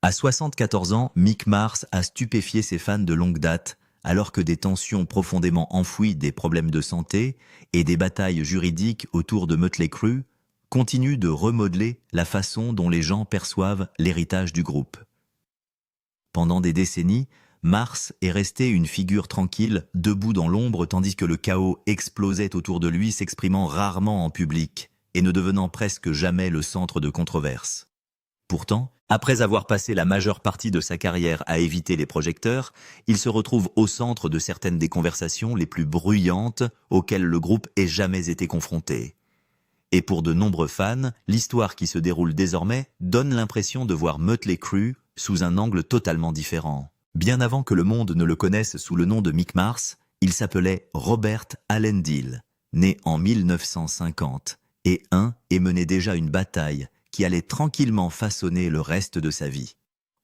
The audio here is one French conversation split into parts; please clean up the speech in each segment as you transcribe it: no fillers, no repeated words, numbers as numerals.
À 74 ans, Mick Mars a stupéfié ses fans de longue date, alors que des tensions profondément enfouies, des problèmes de santé et des batailles juridiques autour de Mötley Crüe continuent de remodeler la façon dont les gens perçoivent l'héritage du groupe. Pendant des décennies, Mars est resté une figure tranquille, debout dans l'ombre, tandis que le chaos explosait autour de lui, s'exprimant rarement en public et ne devenant presque jamais le centre de controverses. Pourtant, après avoir passé la majeure partie de sa carrière à éviter les projecteurs, il se retrouve au centre de certaines des conversations les plus bruyantes auxquelles le groupe ait jamais été confronté. Et pour de nombreux fans, l'histoire qui se déroule désormais donne l'impression de voir Mötley Crüe sous un angle totalement différent. Bien avant que le monde ne le connaisse sous le nom de Mick Mars, il s'appelait Robert Allendale, né en 1950, et menait déjà une bataille qui allait tranquillement façonner le reste de sa vie.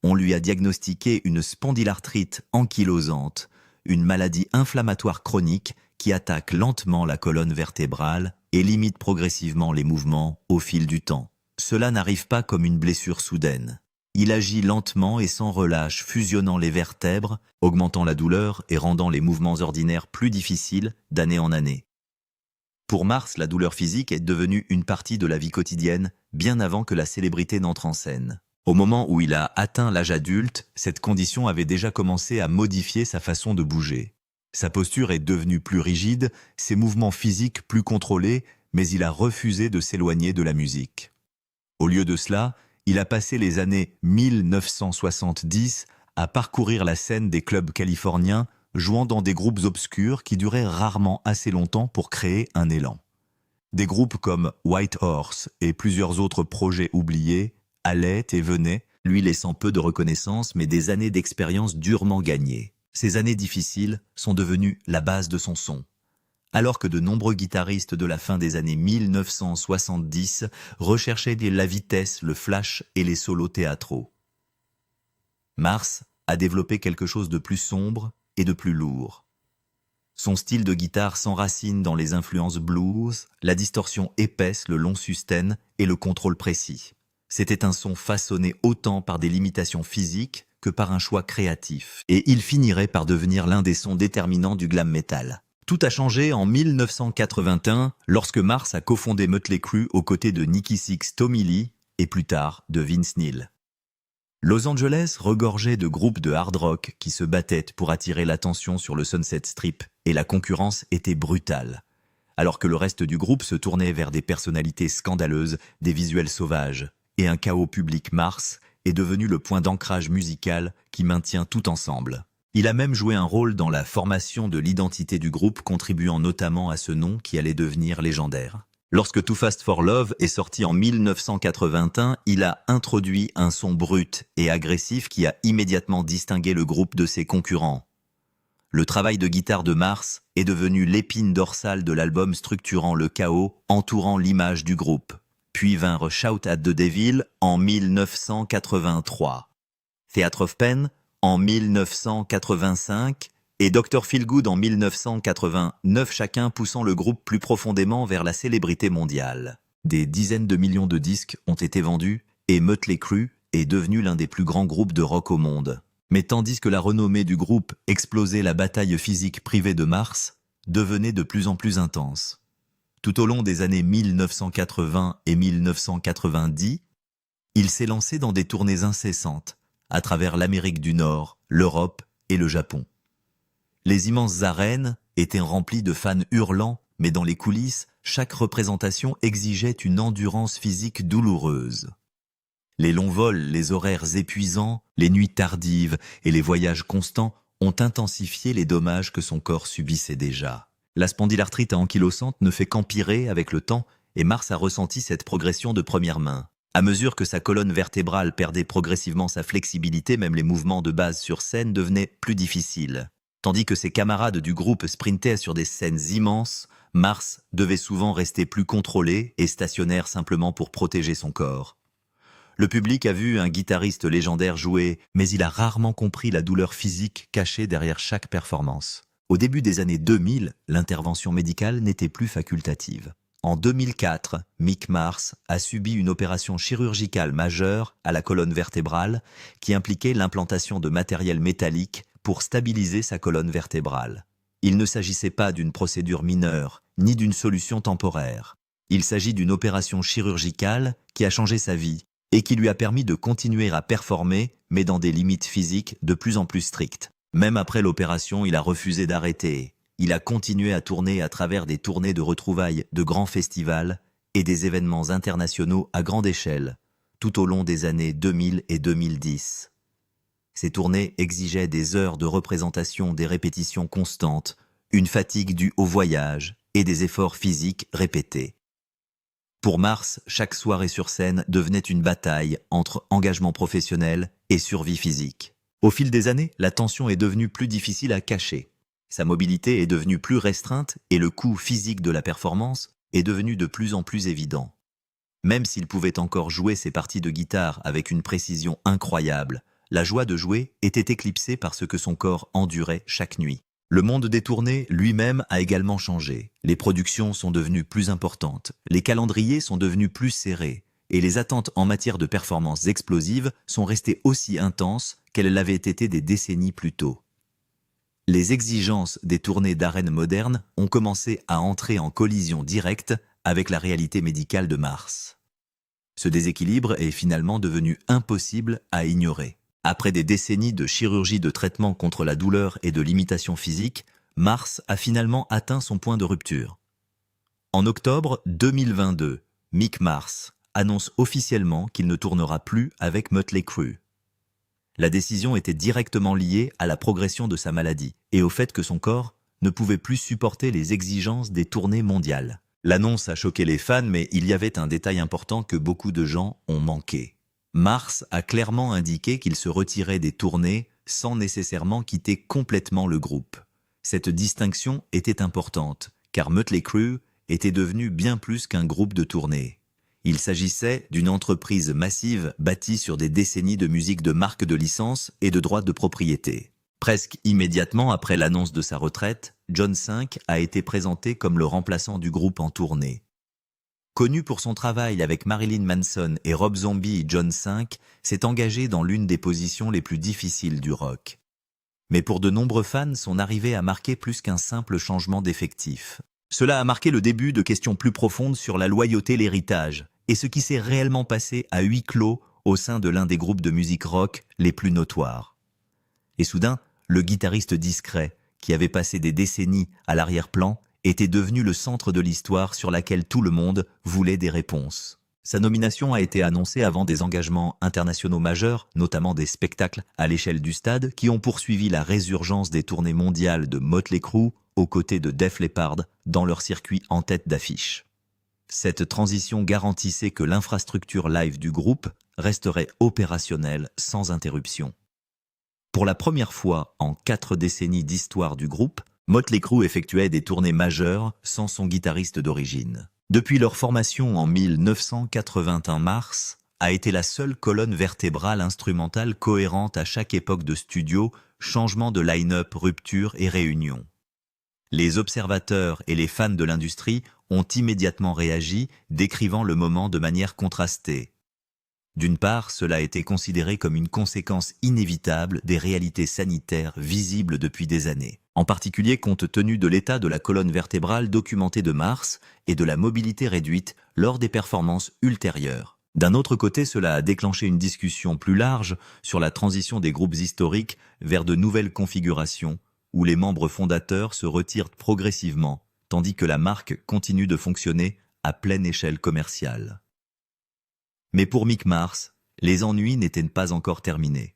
On lui a diagnostiqué une spondylarthrite ankylosante, une maladie inflammatoire chronique qui attaque lentement la colonne vertébrale et limite progressivement les mouvements au fil du temps. Cela n'arrive pas comme une blessure soudaine. Il agit lentement et sans relâche, fusionnant les vertèbres, augmentant la douleur et rendant les mouvements ordinaires plus difficiles d'année en année. Pour Mars, la douleur physique est devenue une partie de la vie quotidienne bien avant que la célébrité n'entre en scène. Au moment où il a atteint l'âge adulte, cette condition avait déjà commencé à modifier sa façon de bouger. Sa posture est devenue plus rigide, ses mouvements physiques plus contrôlés, mais il a refusé de s'éloigner de la musique. Au lieu de cela, il a passé les années 1970 à parcourir la scène des clubs californiens, jouant dans des groupes obscurs qui duraient rarement assez longtemps pour créer un élan. Des groupes comme White Horse et plusieurs autres projets oubliés allaient et venaient, lui laissant peu de reconnaissance mais des années d'expérience durement gagnées. Ces années difficiles sont devenues la base de son son. Alors que de nombreux guitaristes de la fin des années 1970 recherchaient la vitesse, le flash et les solos théâtraux. Mars a développé quelque chose de plus sombre et de plus lourd. Son style de guitare s'enracine dans les influences blues, la distorsion épaisse, le long sustain et le contrôle précis. C'était un son façonné autant par des limitations physiques que par un choix créatif, et il finirait par devenir l'un des sons déterminants du glam metal. Tout a changé en 1981 lorsque Mars a cofondé Mötley Crüe aux côtés de Nikki Sixx, Tommy Lee et plus tard de Vince Neil. Los Angeles regorgeait de groupes de hard rock qui se battaient pour attirer l'attention sur le Sunset Strip et la concurrence était brutale. Alors que le reste du groupe se tournait vers des personnalités scandaleuses, des visuels sauvages et un chaos public, Mars est devenu le point d'ancrage musical qui maintient tout ensemble. Il a même joué un rôle dans la formation de l'identité du groupe, contribuant notamment à ce nom qui allait devenir légendaire. Lorsque Too Fast for Love est sorti en 1981, il a introduit un son brut et agressif qui a immédiatement distingué le groupe de ses concurrents. Le travail de guitare de Mars est devenu l'épine dorsale de l'album structurant le chaos entourant l'image du groupe. Puis vinrent Shout at the Devil en 1983, Theatre of Pain en 1985 et Dr. Feelgood en 1989, chacun poussant le groupe plus profondément vers la célébrité mondiale. Des dizaines de millions de disques ont été vendus et Mötley Crüe est devenu l'un des plus grands groupes de rock au monde. Mais tandis que la renommée du groupe explosait, la bataille physique privée de Mars devenait de plus en plus intense. Tout au long des années 1980 et 1990, il s'est lancé dans des tournées incessantes à travers l'Amérique du Nord, l'Europe et le Japon. Les immenses arènes étaient remplies de fans hurlants, mais dans les coulisses, chaque représentation exigeait une endurance physique douloureuse. Les longs vols, les horaires épuisants, les nuits tardives et les voyages constants ont intensifié les dommages que son corps subissait déjà. La spondylarthrite ankylosante ne fait qu'empirer avec le temps et Mars a ressenti cette progression de première main. À mesure que sa colonne vertébrale perdait progressivement sa flexibilité, même les mouvements de base sur scène devenaient plus difficiles. Tandis que ses camarades du groupe sprintaient sur des scènes immenses, Mars devait souvent rester plus contrôlé et stationnaire simplement pour protéger son corps. Le public a vu un guitariste légendaire jouer, mais il a rarement compris la douleur physique cachée derrière chaque performance. Au début des années 2000, l'intervention médicale n'était plus facultative. En 2004, Mick Mars a subi une opération chirurgicale majeure à la colonne vertébrale qui impliquait l'implantation de matériel métallique pour stabiliser sa colonne vertébrale. Il ne s'agissait pas d'une procédure mineure, ni d'une solution temporaire. Il s'agit d'une opération chirurgicale qui a changé sa vie et qui lui a permis de continuer à performer, mais dans des limites physiques de plus en plus strictes. Même après l'opération, il a refusé d'arrêter. Il a continué à tourner à travers des tournées de retrouvailles de grands festivals et des événements internationaux à grande échelle, tout au long des années 2000 et 2010. Ces tournées exigeaient des heures de représentation, des répétitions constantes, une fatigue due au voyage et des efforts physiques répétés. Pour Mars, chaque soirée sur scène devenait une bataille entre engagement professionnel et survie physique. Au fil des années, la tension est devenue plus difficile à cacher. Sa mobilité est devenue plus restreinte et le coût physique de la performance est devenu de plus en plus évident. Même s'il pouvait encore jouer ses parties de guitare avec une précision incroyable, la joie de jouer était éclipsée par ce que son corps endurait chaque nuit. Le monde des tournées lui-même a également changé. Les productions sont devenues plus importantes, les calendriers sont devenus plus serrés, et les attentes en matière de performances explosives sont restées aussi intenses qu'elles l'avaient été des décennies plus tôt. Les exigences des tournées d'arènes modernes ont commencé à entrer en collision directe avec la réalité médicale de Mars. Ce déséquilibre est finalement devenu impossible à ignorer. Après des décennies de chirurgie de traitement contre la douleur et de limitation physique, Mars a finalement atteint son point de rupture. En octobre 2022, Mick Mars annonce officiellement qu'il ne tournera plus avec Mötley Crüe. La décision était directement liée à la progression de sa maladie et au fait que son corps ne pouvait plus supporter les exigences des tournées mondiales. L'annonce a choqué les fans, mais il y avait un détail important que beaucoup de gens ont manqué. Mars a clairement indiqué qu'il se retirait des tournées sans nécessairement quitter complètement le groupe. Cette distinction était importante, car Mötley Crüe était devenu bien plus qu'un groupe de tournée. Il s'agissait d'une entreprise massive bâtie sur des décennies de musique de marque de licence et de droits de propriété. Presque immédiatement après l'annonce de sa retraite, John V a été présenté comme le remplaçant du groupe en tournée. Connu pour son travail avec Marilyn Manson et Rob Zombie, John V s'est engagé dans l'une des positions les plus difficiles du rock. Mais pour de nombreux fans, son arrivée a marqué plus qu'un simple changement d'effectif. Cela a marqué le début de questions plus profondes sur la loyauté et l'héritage, et ce qui s'est réellement passé à huis clos au sein de l'un des groupes de musique rock les plus notoires. Et soudain, le guitariste discret, qui avait passé des décennies à l'arrière-plan, était devenu le centre de l'histoire sur laquelle tout le monde voulait des réponses. Sa nomination a été annoncée avant des engagements internationaux majeurs, notamment des spectacles à l'échelle du stade, qui ont poursuivi la résurgence des tournées mondiales de Mötley Crüe aux côtés de Def Leppard dans leur circuit en tête d'affiche. Cette transition garantissait que l'infrastructure live du groupe resterait opérationnelle sans interruption. Pour la première fois en 4 décennies d'histoire du groupe, Mötley Crüe effectuait des tournées majeures sans son guitariste d'origine. Depuis leur formation en 1981, Mars a été la seule colonne vertébrale instrumentale cohérente à chaque époque de studio, changement de line-up, rupture et réunion. Les observateurs et les fans de l'industrie ont immédiatement réagi, décrivant le moment de manière contrastée. D'une part, cela a été considéré comme une conséquence inévitable des réalités sanitaires visibles depuis des années, en particulier compte tenu de l'état de la colonne vertébrale documentée de Mars et de la mobilité réduite lors des performances ultérieures. D'un autre côté, cela a déclenché une discussion plus large sur la transition des groupes historiques vers de nouvelles configurations, où les membres fondateurs se retirent progressivement, tandis que la marque continue de fonctionner à pleine échelle commerciale. Mais pour Mick Mars, les ennuis n'étaient pas encore terminés.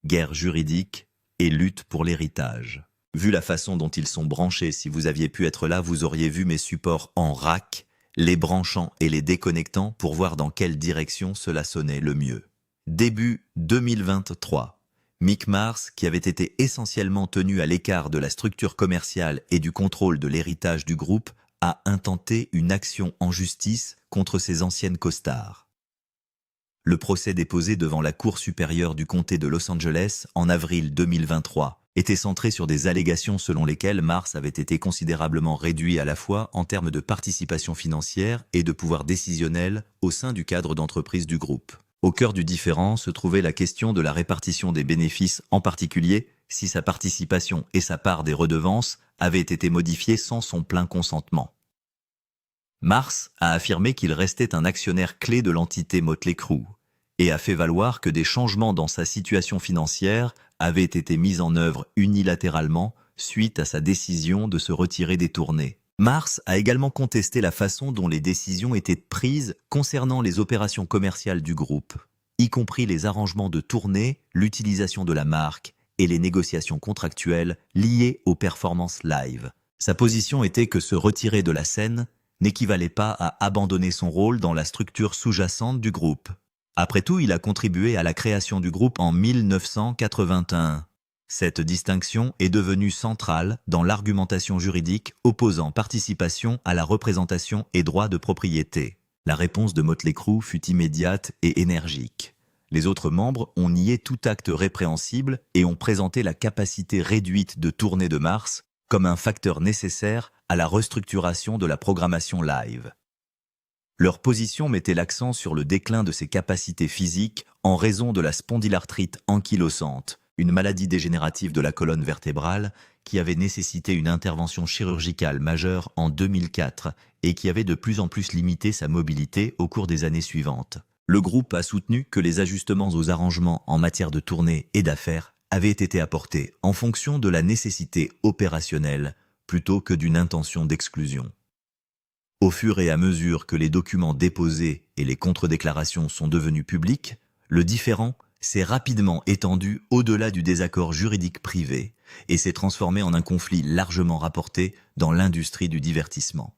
Guerre juridique et lutte pour l'héritage. Vu la façon dont ils sont branchés, si vous aviez pu être là, vous auriez vu mes supports en rack, les branchant et les déconnectant pour voir dans quelle direction cela sonnait le mieux. Début 2023. Mick Mars, qui avait été essentiellement tenu à l'écart de la structure commerciale et du contrôle de l'héritage du groupe, a intenté une action en justice contre ses anciennes costards. Le procès déposé devant la Cour supérieure du comté de Los Angeles en avril 2023 était centré sur des allégations selon lesquelles Mars avait été considérablement réduit à la fois en termes de participation financière et de pouvoir décisionnel au sein du cadre d'entreprise du groupe. Au cœur du différend se trouvait la question de la répartition des bénéfices, en particulier si sa participation et sa part des redevances avaient été modifiées sans son plein consentement. Mars a affirmé qu'il restait un actionnaire clé de l'entité Motley Crue et a fait valoir que des changements dans sa situation financière avaient été mis en œuvre unilatéralement suite à sa décision de se retirer des tournées. Mars a également contesté la façon dont les décisions étaient prises concernant les opérations commerciales du groupe, y compris les arrangements de tournées, l'utilisation de la marque et les négociations contractuelles liées aux performances live. Sa position était que se retirer de la scène n'équivalait pas à abandonner son rôle dans la structure sous-jacente du groupe. Après tout, il a contribué à la création du groupe en 1981. Cette distinction est devenue centrale dans l'argumentation juridique opposant participation à la représentation et droit de propriété. La réponse de Motley Crue fut immédiate et énergique. Les autres membres ont nié tout acte répréhensible et ont présenté la capacité réduite de tournée de Mars comme un facteur nécessaire à la restructuration de la programmation live. Leur position mettait l'accent sur le déclin de ses capacités physiques en raison de la spondylarthrite ankylosante, une maladie dégénérative de la colonne vertébrale qui avait nécessité une intervention chirurgicale majeure en 2004 et qui avait de plus en plus limité sa mobilité au cours des années suivantes. Le groupe a soutenu que les ajustements aux arrangements en matière de tournée et d'affaires avaient été apportés en fonction de la nécessité opérationnelle plutôt que d'une intention d'exclusion. Au fur et à mesure que les documents déposés et les contre-déclarations sont devenus publics, le différend s'est rapidement étendu au-delà du désaccord juridique privé et s'est transformé en un conflit largement rapporté dans l'industrie du divertissement.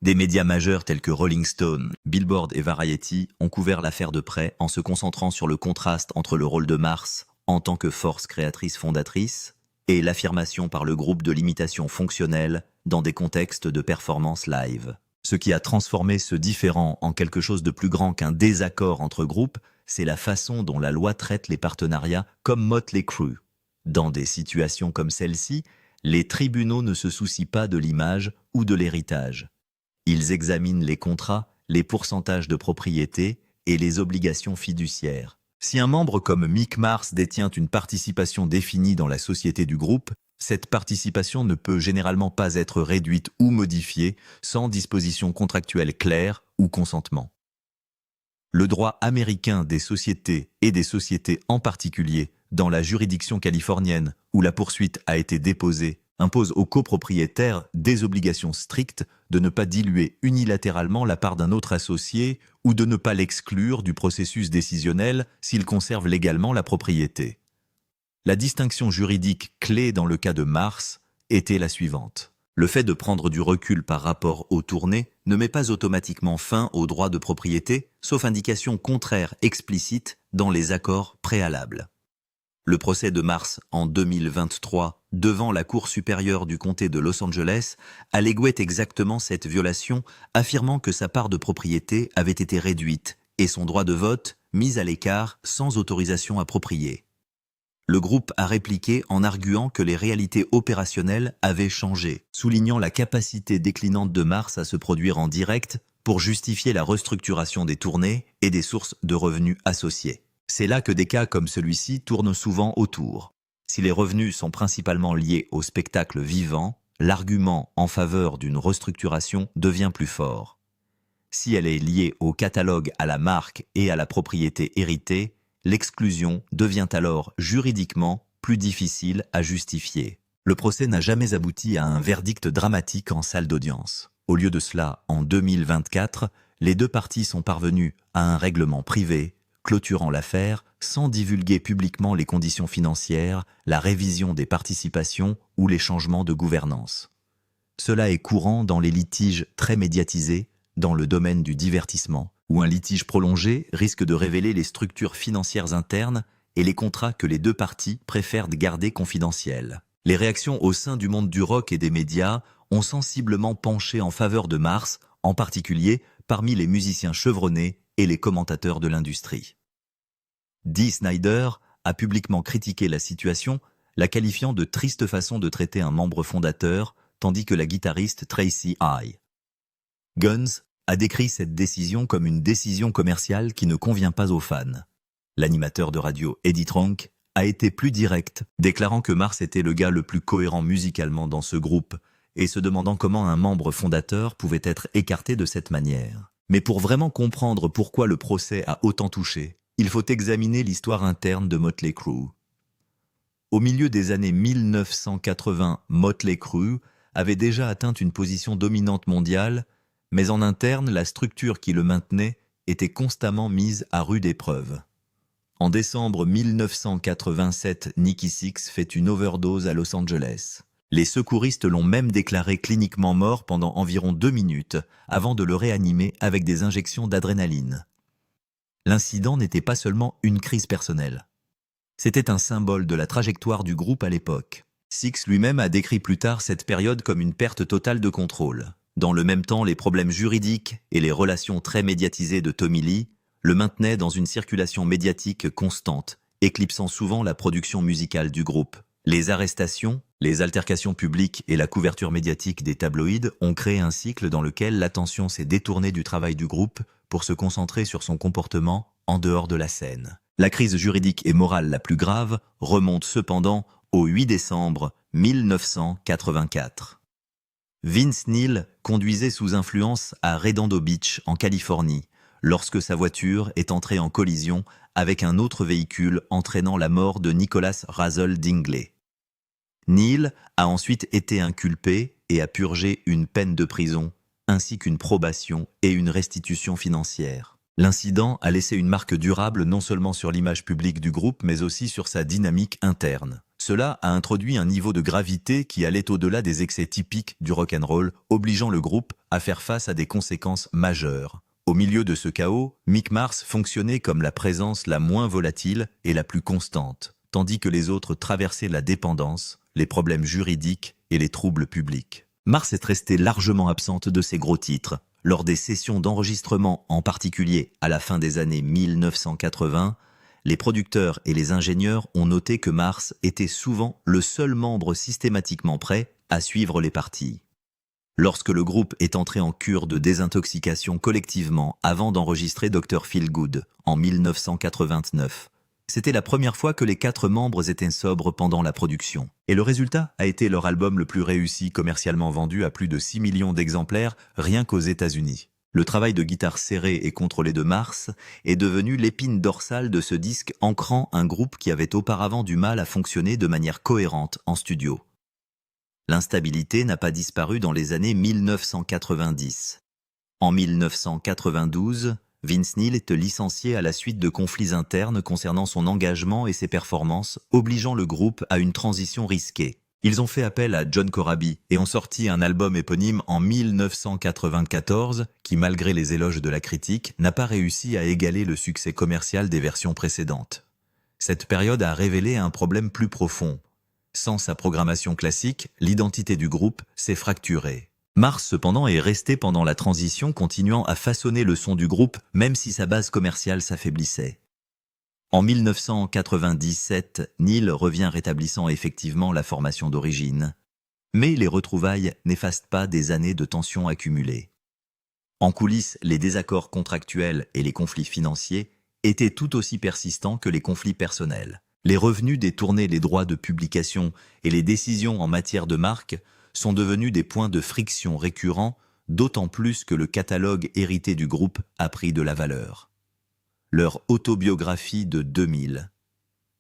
Des médias majeurs tels que Rolling Stone, Billboard et Variety ont couvert l'affaire de près en se concentrant sur le contraste entre le rôle de Mars en tant que force créatrice fondatrice et l'affirmation par le groupe de l'imitation fonctionnelle dans des contextes de performance live. Ce qui a transformé ce différend en quelque chose de plus grand qu'un désaccord entre groupes, c'est la façon dont la loi traite les partenariats comme Motley Crue. Dans des situations comme celle-ci, les tribunaux ne se soucient pas de l'image ou de l'héritage. Ils examinent les contrats, les pourcentages de propriété et les obligations fiduciaires. Si un membre comme Mick Mars détient une participation définie dans la société du groupe, cette participation ne peut généralement pas être réduite ou modifiée sans disposition contractuelle claire ou consentement. Le droit américain des sociétés et des sociétés en particulier dans la juridiction californienne où la poursuite a été déposée impose aux copropriétaires des obligations strictes de ne pas diluer unilatéralement la part d'un autre associé ou de ne pas l'exclure du processus décisionnel s'il conserve légalement la propriété. La distinction juridique clé dans le cas de Mars était la suivante. Le fait de prendre du recul par rapport aux tournées ne met pas automatiquement fin aux droits de propriété, sauf indication contraire explicite dans les accords préalables. Le procès de Mars en 2023 devant la Cour supérieure du comté de Los Angeles alléguait exactement cette violation, affirmant que sa part de propriété avait été réduite et son droit de vote mis à l'écart sans autorisation appropriée. Le groupe a répliqué en arguant que les réalités opérationnelles avaient changé, soulignant la capacité déclinante de Mars à se produire en direct pour justifier la restructuration des tournées et des sources de revenus associées. C'est là que des cas comme celui-ci tournent souvent autour. Si les revenus sont principalement liés au spectacle vivant, l'argument en faveur d'une restructuration devient plus fort. Si elle est liée au catalogue, à la marque et à la propriété héritée, l'exclusion devient alors juridiquement plus difficile à justifier. Le procès n'a jamais abouti à un verdict dramatique en salle d'audience. Au lieu de cela, en 2024, les deux parties sont parvenues à un règlement privé, clôturant l'affaire sans divulguer publiquement les conditions financières, la révision des participations ou les changements de gouvernance. Cela est courant dans les litiges très médiatisés dans le domaine du divertissement, où un litige prolongé risque de révéler les structures financières internes et les contrats que les deux parties préfèrent garder confidentiels. Les réactions au sein du monde du rock et des médias ont sensiblement penché en faveur de Mars, en particulier parmi les musiciens chevronnés et les commentateurs de l'industrie. Dee Snider a publiquement critiqué la situation, la qualifiant de triste façon de traiter un membre fondateur, tandis que la guitariste Tracy I. Guns a décrit cette décision comme une décision commerciale qui ne convient pas aux fans. L'animateur de radio Eddie Trunk a été plus direct, déclarant que Mars était le gars le plus cohérent musicalement dans ce groupe, et se demandant comment un membre fondateur pouvait être écarté de cette manière. Mais pour vraiment comprendre pourquoi le procès a autant touché, il faut examiner l'histoire interne de Motley Crue. Au milieu des années 1980, Motley Crue avait déjà atteint une position dominante mondiale, mais en interne, la structure qui le maintenait était constamment mise à rude épreuve. En décembre 1987, Nikki Sixx fait une overdose à Los Angeles. Les secouristes l'ont même déclaré cliniquement mort pendant environ 2 minutes avant de le réanimer avec des injections d'adrénaline. L'incident n'était pas seulement une crise personnelle. C'était un symbole de la trajectoire du groupe à l'époque. Sixx lui-même a décrit plus tard cette période comme une perte totale de contrôle. Dans le même temps, les problèmes juridiques et les relations très médiatisées de Tommy Lee le maintenaient dans une circulation médiatique constante, éclipsant souvent la production musicale du groupe. Les arrestations, les altercations publiques et la couverture médiatique des tabloïds ont créé un cycle dans lequel l'attention s'est détournée du travail du groupe pour se concentrer sur son comportement en dehors de la scène. La crise juridique et morale la plus grave remonte cependant au 8 décembre 1984. Vince Neil conduisait sous influence à Redondo Beach, en Californie, lorsque sa voiture est entrée en collision avec un autre véhicule entraînant la mort de Nicholas Razzle Dingley. Neil a ensuite été inculpé et a purgé une peine de prison, ainsi qu'une probation et une restitution financière. L'incident a laissé une marque durable non seulement sur l'image publique du groupe, mais aussi sur sa dynamique interne. Cela a introduit un niveau de gravité qui allait au-delà des excès typiques du rock'n'roll, obligeant le groupe à faire face à des conséquences majeures. Au milieu de ce chaos, Mick Mars fonctionnait comme la présence la moins volatile et la plus constante, tandis que les autres traversaient la dépendance, les problèmes juridiques et les troubles publics. Mars est restée largement absente de ses gros titres. Lors des sessions d'enregistrement, en particulier à la fin des années 1980, les producteurs et les ingénieurs ont noté que Mars était souvent le seul membre systématiquement prêt à suivre les parties. Lorsque le groupe est entré en cure de désintoxication collectivement avant d'enregistrer Dr. Feelgood en 1989, c'était la première fois que les 4 membres étaient sobres pendant la production. Et le résultat a été leur album le plus réussi, commercialement vendu à plus de 6 millions d'exemplaires rien qu'aux États-Unis. Le travail de guitare serré et contrôlé de Mars est devenu l'épine dorsale de ce disque, ancrant un groupe qui avait auparavant du mal à fonctionner de manière cohérente en studio. L'instabilité n'a pas disparu dans les années 1990. En 1992, Vince Neil est licencié à la suite de conflits internes concernant son engagement et ses performances, obligeant le groupe à une transition risquée. Ils ont fait appel à John Corabi et ont sorti un album éponyme en 1994 qui, malgré les éloges de la critique, n'a pas réussi à égaler le succès commercial des versions précédentes. Cette période a révélé un problème plus profond. Sans sa programmation classique, l'identité du groupe s'est fracturée. Mars, cependant, est resté pendant la transition, continuant à façonner le son du groupe, même si sa base commerciale s'affaiblissait. En 1997, Neil revient rétablissant effectivement la formation d'origine. Mais les retrouvailles n'effacent pas des années de tensions accumulées. En coulisses, les désaccords contractuels et les conflits financiers étaient tout aussi persistants que les conflits personnels. Les revenus détournés, les droits de publication et les décisions en matière de marque sont devenus des points de friction récurrents, d'autant plus que le catalogue hérité du groupe a pris de la valeur. Leur autobiographie de 2000,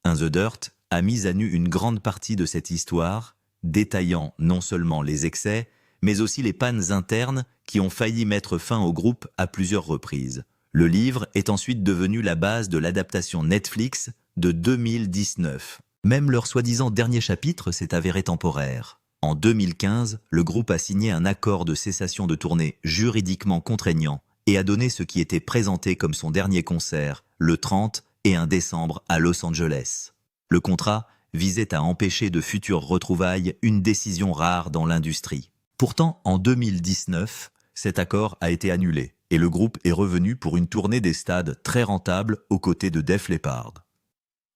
In the Dirt, a mis à nu une grande partie de cette histoire, détaillant non seulement les excès, mais aussi les pannes internes qui ont failli mettre fin au groupe à plusieurs reprises. Le livre est ensuite devenu la base de l'adaptation Netflix de 2019. Même leur soi-disant dernier chapitre s'est avéré temporaire. En 2015, le groupe a signé un accord de cessation de tournée juridiquement contraignant et a donné ce qui était présenté comme son dernier concert, le 30 et 1 décembre à Los Angeles. Le contrat visait à empêcher de futures retrouvailles, une décision rare dans l'industrie. Pourtant, en 2019, cet accord a été annulé et le groupe est revenu pour une tournée des stades très rentable aux côtés de Def Leppard.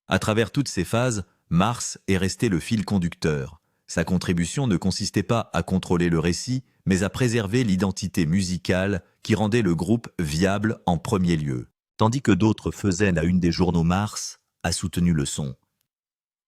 À travers toutes ces phases, Mars est resté le fil conducteur. Sa contribution ne consistait pas à contrôler le récit, mais à préserver l'identité musicale qui rendait le groupe viable en premier lieu. Tandis que d'autres faisaient la une des journaux, Mars a soutenu le son.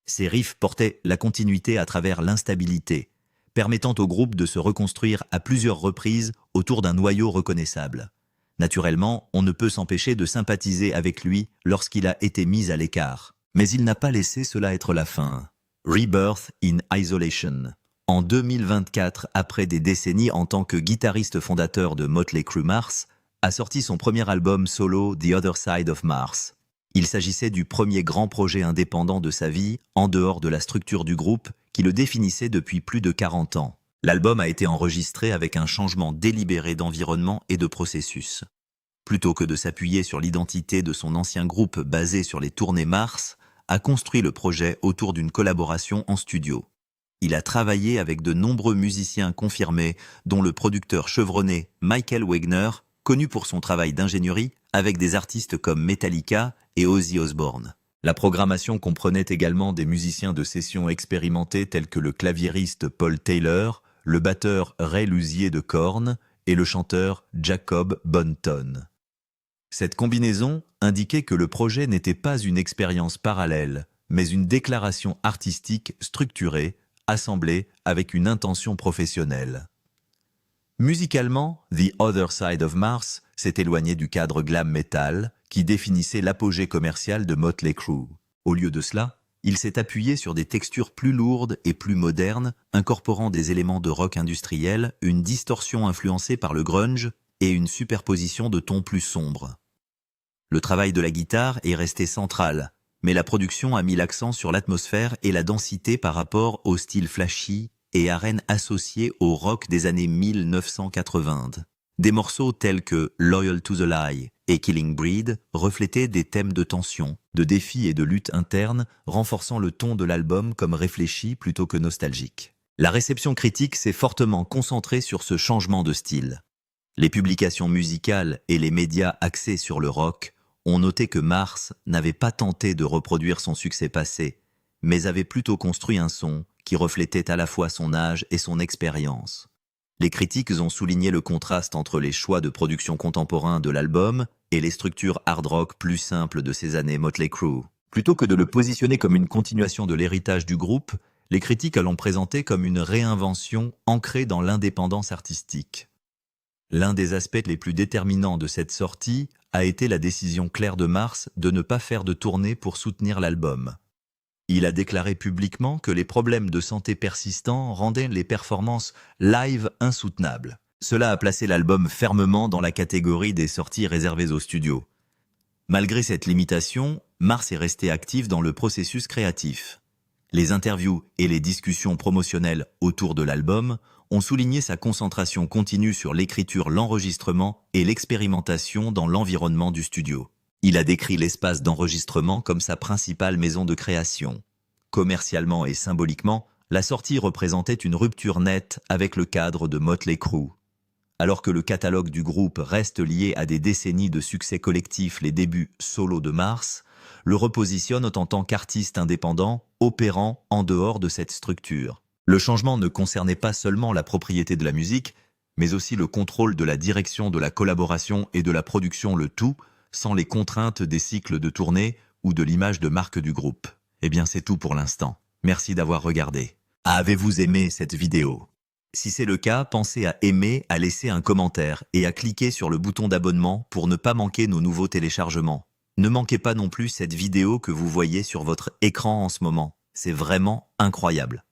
Ses riffs portaient la continuité à travers l'instabilité, permettant au groupe de se reconstruire à plusieurs reprises autour d'un noyau reconnaissable. Naturellement, on ne peut s'empêcher de sympathiser avec lui lorsqu'il a été mis à l'écart. Mais il n'a pas laissé cela être la fin. Rebirth in Isolation. En 2024, après des décennies en tant que guitariste fondateur de Motley Crue, Mars a sorti son premier album solo The Other Side of Mars. Il s'agissait du premier grand projet indépendant de sa vie, en dehors de la structure du groupe, qui le définissait depuis plus de 40 ans. L'album a été enregistré avec un changement délibéré d'environnement et de processus. Plutôt que de s'appuyer sur l'identité de son ancien groupe basé sur les tournées, Mars a construit le projet autour d'une collaboration en studio. Il a travaillé avec de nombreux musiciens confirmés, dont le producteur chevronné Michael Wagner, connu pour son travail d'ingénierie avec des artistes comme Metallica et Ozzy Osbourne. La programmation comprenait également des musiciens de session expérimentés tels que le claviériste Paul Taylor, le batteur Ray Luzier de Korn et le chanteur Jacob Bonton. Cette combinaison indiquait que le projet n'était pas une expérience parallèle, mais une déclaration artistique structurée, assemblée avec une intention professionnelle. Musicalement, The Other Side of Mars s'est éloigné du cadre glam metal qui définissait l'apogée commerciale de Motley Crue. Au lieu de cela, il s'est appuyé sur des textures plus lourdes et plus modernes, incorporant des éléments de rock industriel, une distorsion influencée par le grunge et une superposition de tons plus sombres. Le travail de la guitare est resté central, mais la production a mis l'accent sur l'atmosphère et la densité par rapport au style flashy et arène associé au rock des années 1980. Des morceaux tels que Loyal to the Lie et Killing Breed reflétaient des thèmes de tension, de défis et de lutte interne, renforçant le ton de l'album comme réfléchi plutôt que nostalgique. La réception critique s'est fortement concentrée sur ce changement de style. Les publications musicales et les médias axés sur le rock ont noté que Mars n'avait pas tenté de reproduire son succès passé, mais avait plutôt construit un son qui reflétait à la fois son âge et son expérience. Les critiques ont souligné le contraste entre les choix de production contemporains de l'album et les structures hard rock plus simples de ces années Motley Crue. Plutôt que de le positionner comme une continuation de l'héritage du groupe, les critiques l'ont présenté comme une réinvention ancrée dans l'indépendance artistique. L'un des aspects les plus déterminants de cette sortie a été la décision claire de Mars de ne pas faire de tournée pour soutenir l'album. Il a déclaré publiquement que les problèmes de santé persistants rendaient les performances live insoutenables. Cela a placé l'album fermement dans la catégorie des sorties réservées aux studios. Malgré cette limitation, Mars est resté actif dans le processus créatif. Les interviews et les discussions promotionnelles autour de l'album ont souligné sa concentration continue sur l'écriture, l'enregistrement et l'expérimentation dans l'environnement du studio. Il a décrit l'espace d'enregistrement comme sa principale maison de création. Commercialement et symboliquement, la sortie représentait une rupture nette avec le cadre de Motley Crue. Alors que le catalogue du groupe reste lié à des décennies de succès collectifs, les débuts solo de Mars le repositionnent en tant qu'artiste indépendant, opérant en dehors de cette structure. Le changement ne concernait pas seulement la propriété de la musique, mais aussi le contrôle de la direction de la collaboration et de la production, le tout sans les contraintes des cycles de tournée ou de l'image de marque du groupe. Eh bien, c'est tout pour l'instant. Merci d'avoir regardé. Avez-vous aimé cette vidéo? Si c'est le cas, pensez à aimer, à laisser un commentaire et à cliquer sur le bouton d'abonnement pour ne pas manquer nos nouveaux téléchargements. Ne manquez pas non plus cette vidéo que vous voyez sur votre écran en ce moment. C'est vraiment incroyable.